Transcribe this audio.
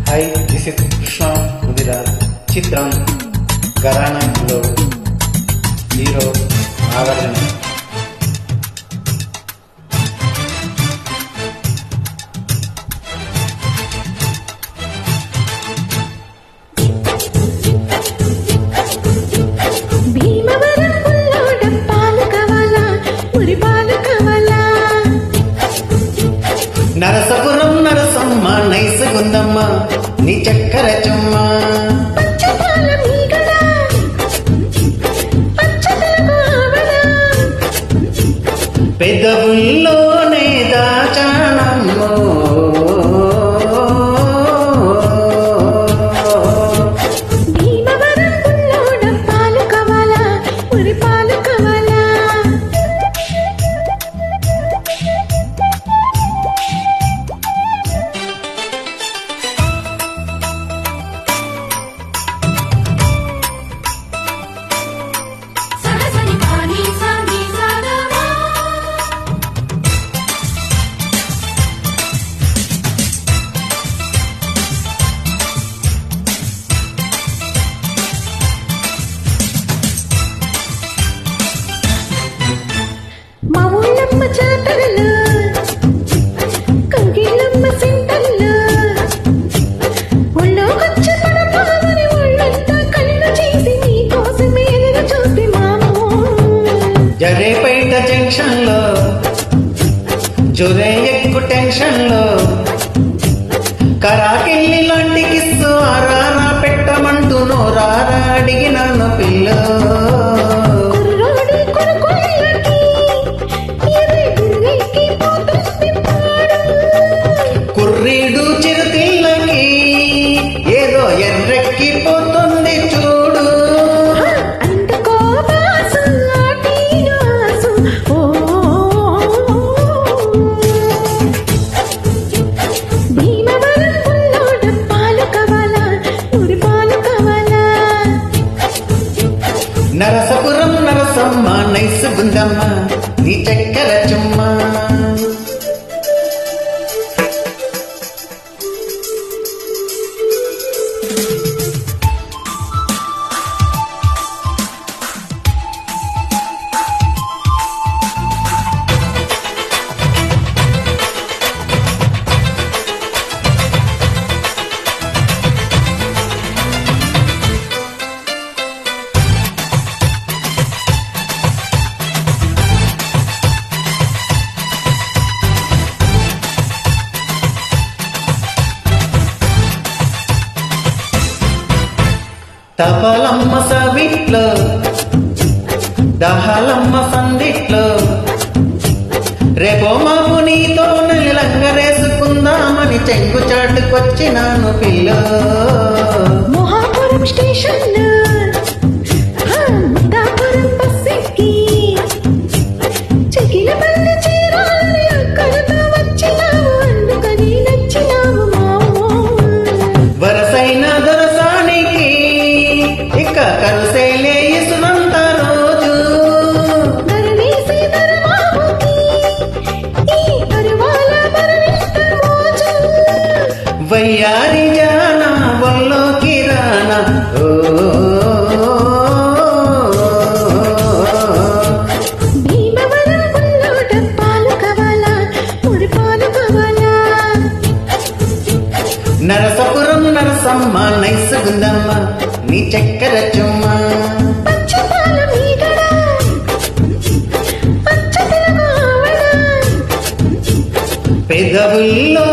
Hi, this is Krishna Kudira. చిత్రం ఘరానాలో hero Nagarjuna. Narasapuram Narasamma nice గుందమ్మ నీ చక్కర చుమ్మ. పెదవుల్లోనే దాచానమ్మో జరేపేట జంక్షన్ లో జొరే ఎక్కు టెన్షన్ లో కరాకెళ్ళి లాంటి కిస్సు ఆరారా పెట్టమంటూ నోరారా అడిగినాను పిల్ల. కుర్రీడు చిరుతిళ్ళకి ఏదో ఎర్రెక్కిపోతుంది చూడు. నరసపురం నరసమ్మ నైస్ గుందమ్మ నీ చక్కెర చుమ్మ. తపలమ్మ సవిట్లో దహలమ్మ సందిట్లో రేపో మాపు నీతో లంగరేసుకుందామని చెంగు చాటుకొచ్చినాను పిల్ల. మొహాపురం స్టేషన్ చెకిల పల్లె చీరాలని అక్కడతో వచ్చినావు, అందుకని నచ్చినావు మామో. వరసైన దొరసానికి ఇక కరుసైలే ఇసునంత రోజు వయ్యారి జాన వల్లోకి రానా. నరసపురం నరసమ్మ నైస్ గుందమ్మ నీ చక్కెర చుమ్మ. పెదవుల్లో